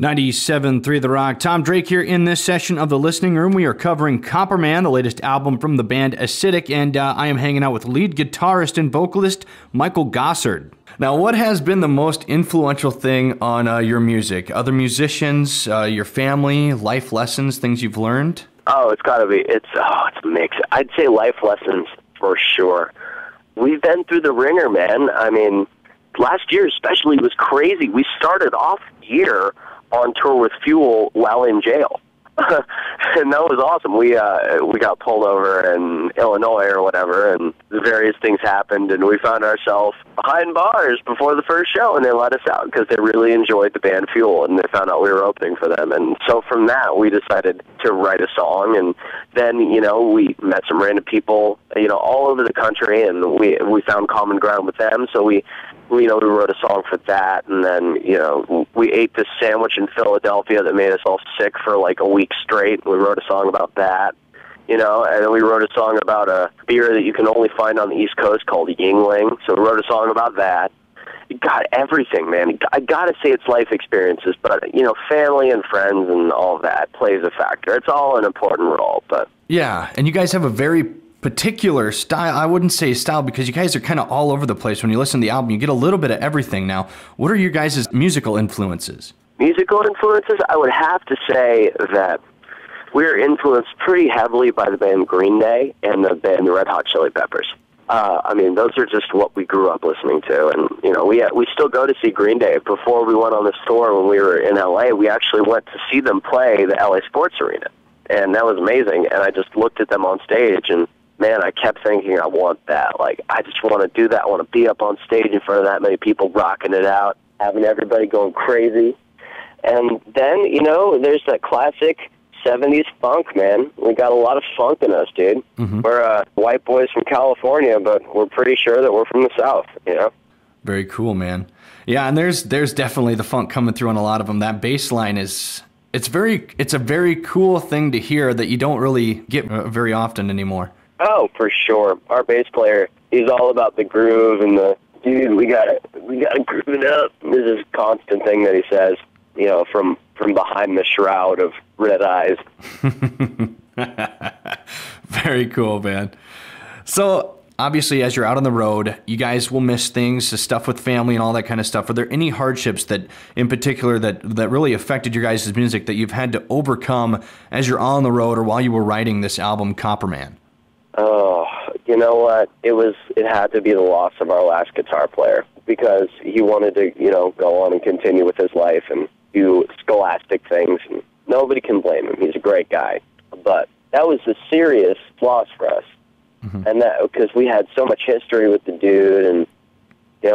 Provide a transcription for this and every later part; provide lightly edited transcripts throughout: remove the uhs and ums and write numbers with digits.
97.3 The Rock. Tom Drake here in this session of the Listening Room. We are covering Copper Man, the latest album from the band Acidic, and I am hanging out with lead guitarist and vocalist Michael Gossard. Now, what has been the most influential thing on your music? Other musicians, your family, life lessons, things you've learned? Oh, it's got to be. It's a mix. I'd say life lessons for sure. We've been through the ringer, man. I mean, last year especially was crazy. We started off the year on tour with Fuel while in jail. And that was awesome. We got pulled over in Illinois or whatever, and various things happened, and we found ourselves behind bars before the first show, and they let us out because they really enjoyed the band Fuel, and they found out we were opening for them. And so from that, we decided to write a song, and then, we met some random people, all over the country, and we found common ground with them, so we wrote a song for that, and then, we ate this sandwich in Philadelphia that made us all sick for like a week straight. We wrote a song about that, and then we wrote a song about a beer that you can only find on the East Coast called Yingling, so we wrote a song about that. It got everything, man. I gotta say it's life experiences, but, family and friends and all that plays a factor. It's all an important role, but... Yeah, and you guys have a very particular style. I wouldn't say style because you guys are kind of all over the place. When you listen to the album, you get a little bit of everything. Now, what are your guys' musical influences? Musical influences? I would have to say that we're influenced pretty heavily by the band Green Day and the band Red Hot Chili Peppers. Those are just what we grew up listening to. And, we still go to see Green Day. Before we went on this tour when we were in L.A., we actually went to see them play the L.A. Sports Arena. And that was amazing. And I just looked at them on stage, and man, I kept thinking, I want that. Like, I just want to do that. I want to be up on stage in front of that many people rocking it out, having everybody going crazy. And then, there's that classic 70s funk, man. We got a lot of funk in us, dude. Mm-hmm. We're white boys from California, but we're pretty sure that we're from the South, Very cool, man. Yeah, and there's definitely the funk coming through on a lot of them. That bass line is... It's a very cool thing to hear that you don't really get very often anymore. Oh, for sure. Our bass player, he's all about the groove and we gotta groove it up. This is a constant thing that he says, from behind the shroud of red eyes. Very cool, man. So, obviously, as you're out on the road, you guys will miss things, the stuff with family and all that kind of stuff. Are there any hardships that, in particular, that really affected your guys' music that you've had to overcome as you're on the road or while you were writing this album, Copper Man? Oh, you know what? It had to be the loss of our last guitar player because he wanted to, go on and continue with his life and do scholastic things. And nobody can blame him. He's a great guy. But that was a serious loss for us. Mm-hmm. And that because we had so much history with the dude, and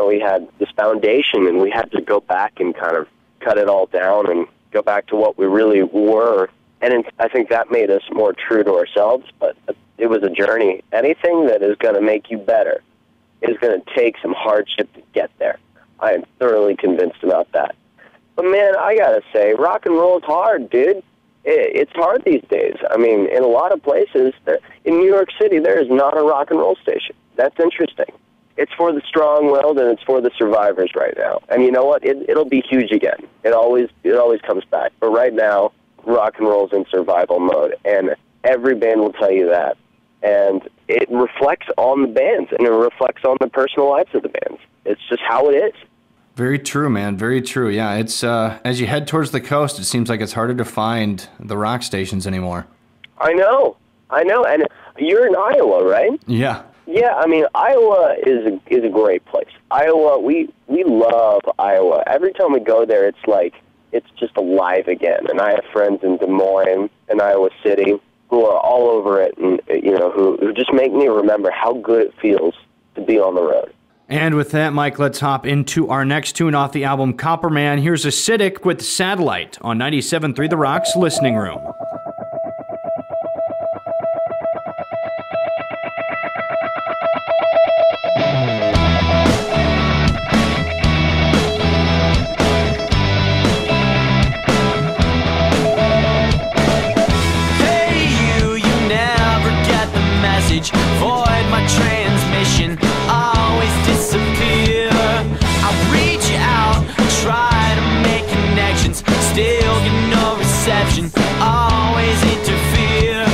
we had this foundation, and we had to go back and kind of cut it all down and go back to what we really were. And I think that made us more true to ourselves. But it was a journey. Anything that is going to make you better is going to take some hardship to get there. I am thoroughly convinced about that. But man, I gotta say, rock and roll is hard, dude. It's hard these days. I mean, in a lot of places, in New York City, there is not a rock and roll station. That's interesting. It's for the strong-willed and it's for the survivors right now. And you know what? It'll be huge again. It always comes back. But right now, rock and roll's in survival mode, and every band will tell you that. And it reflects on the bands, and it reflects on the personal lives of the bands. It's just how it is. Very true, man. Very true. Yeah, it's as you head towards the coast, it seems like it's harder to find the rock stations anymore. I know. And you're in Iowa, right? Yeah. Yeah, I mean, Iowa is a great place. Iowa, we love Iowa. Every time we go there, it's like it's just alive again. And I have friends in Des Moines and Iowa City who are all over it, and who just make me remember how good it feels to be on the road. And with that, Mike, let's hop into our next tune off the album Copper Man. Here's Acidic with Satellite on 97.3 The Rock's Listening Room. Hey you never get the message. Void my transmission. Always disappear. I reach out, try to make connections. still get no reception, always interfere.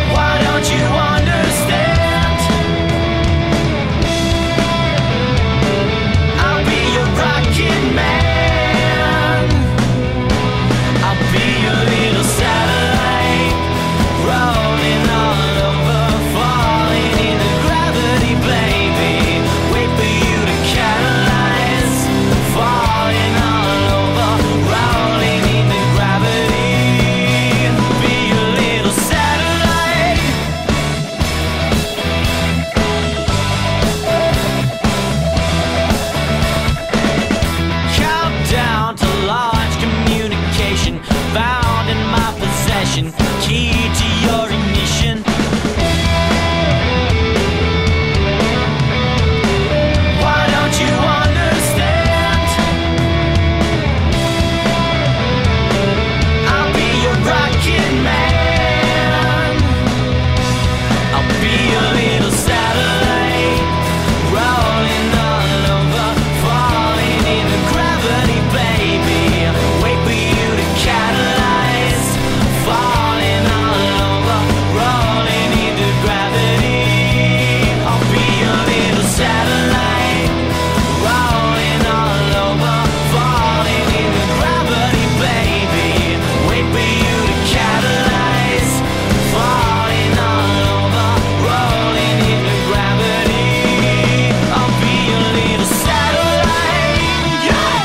Why don't you understand? I'll be your rocket man. I'll be your little satellite, rolling all over, falling into gravity, baby. Wait for you to catalyze, falling all over, rolling into gravity. Be your little satellite. Countdown to launch communication, found in my possession, key to your ignition. Why don't you understand? I'll be your rocket man. I'll be your little satellite, rolling all over, falling into gravity, baby. Wait for you to catalyze, falling all over, rolling into gravity. I'll be your little satellite, rolling all over, falling into gravity, baby. Wait for you to catalyze, falling all over, rolling into gravity. I'll be your little satellite, yeah!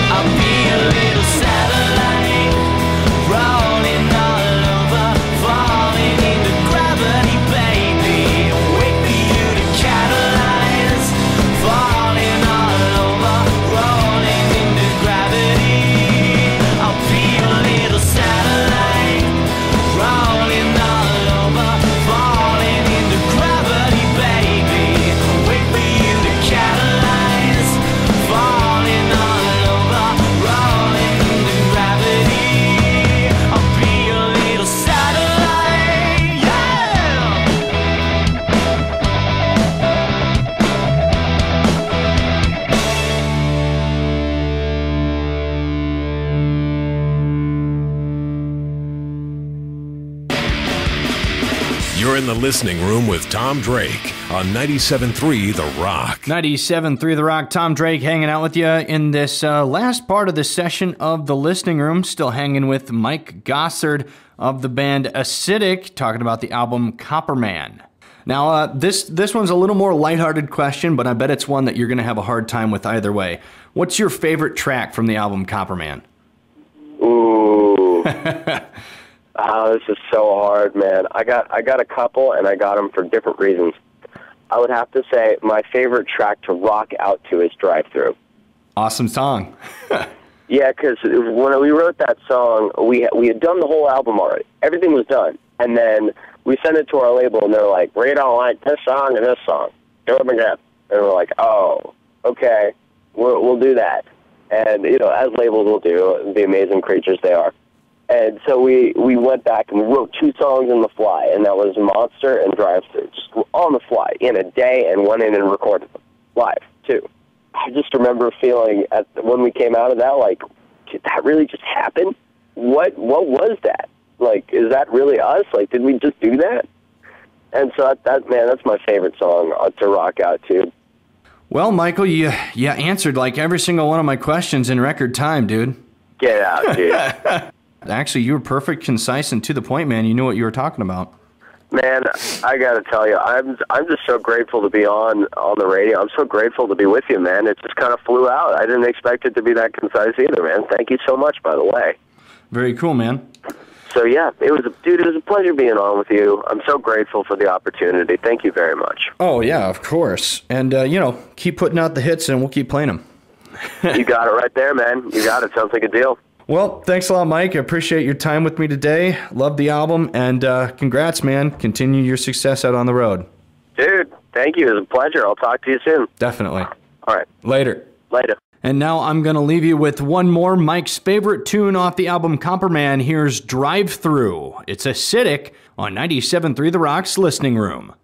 I'll be a little satellite, rolling all over, falling into gravity, baby. Wait for you to catalyze, falling all over, rolling into gravity. I'll be a little satellite, rolling all over, falling into gravity, baby. Wait for you to catalyze, falling all over, rolling into gravity. I'll be your little satellite, yeah! You're in the listening room with Tom Drake on 97.3 The Rock. 97.3 The Rock, Tom Drake hanging out with you in this last part of the session of the listening room. Still hanging with Mike Gossard of the band Acidic, talking about the album Copperman. Now, this one's a little more lighthearted question, but I bet it's one that you're going to have a hard time with either way. What's your favorite track from the album Copperman? Ooh. Oh, this is so hard, man. I got a couple, and I got them for different reasons. I would have to say my favorite track to rock out to is Drive Through. Awesome song. Yeah, because when we wrote that song, we had done the whole album already. Everything was done. And then we sent it to our label, and they're like, we don't like this song and this song. Do them again. And we're like, oh, okay, we'll do that. And, you know, as labels will do, the amazing creatures they are. And so we went back and we wrote 2 songs on the fly, and that was Monster and Drive Through, just on the fly, in a day, and went in and recorded them live, too. I just remember feeling, when we came out of that, like, did that really just happen? What was that? Like, is that really us? Like, did we just do that? And so, that's my favorite song to rock out to. Well, Michael, you answered like every single one of my questions in record time, dude. Get out, dude. Actually, you were perfect, concise, and to the point, man. You knew what you were talking about. Man, I got to tell you, I'm just so grateful to be on the radio. I'm so grateful to be with you, man. It just kind of flew out. I didn't expect it to be that concise either, man. Thank you so much, by the way. Very cool, man. So, yeah, it was a pleasure being on with you. I'm so grateful for the opportunity. Thank you very much. Oh, yeah, of course. And, keep putting out the hits, and we'll keep playing them. You got it right there, man. You got it. Sounds like a deal. Well, thanks a lot, Mike. I appreciate your time with me today. Love the album, and congrats, man. Continue your success out on the road. Dude, thank you. It was a pleasure. I'll talk to you soon. Definitely. All right. Later. Later. And now I'm going to leave you with one more Mike's favorite tune off the album Copperman. Here's Drive Through. It's Acidic on 97.3 The Rock's Listening Room.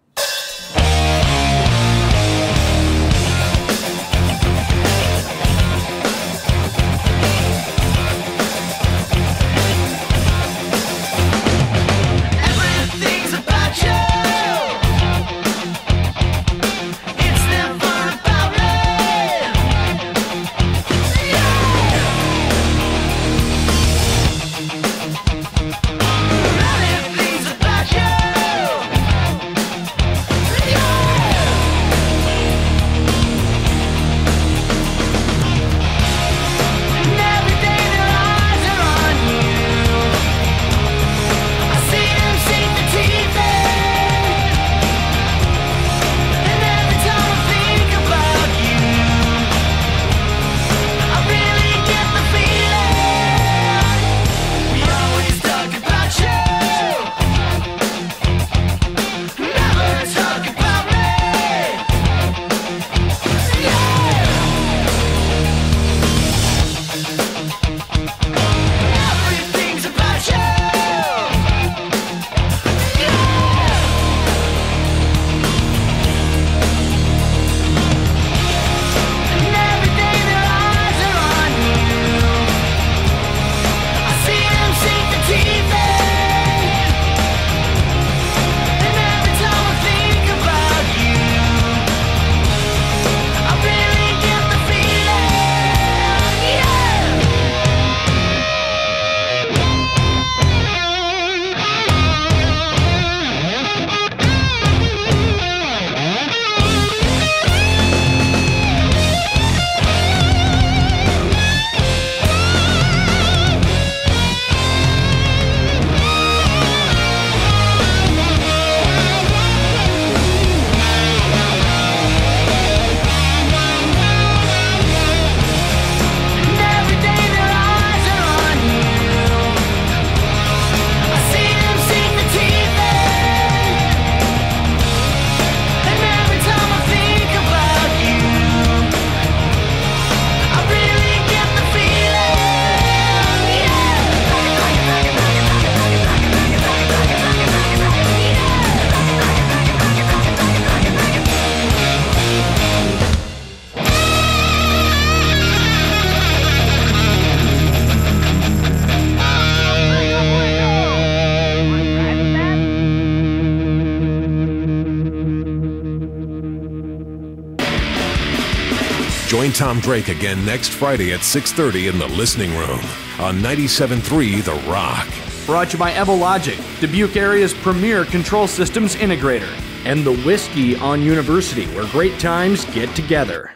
Join Tom Drake again next Friday at 6:30 in the Listening Room on 97.3 The Rock. Brought to you by Evologic, Dubuque area's premier control systems integrator, and the Whiskey on University, where great times get together.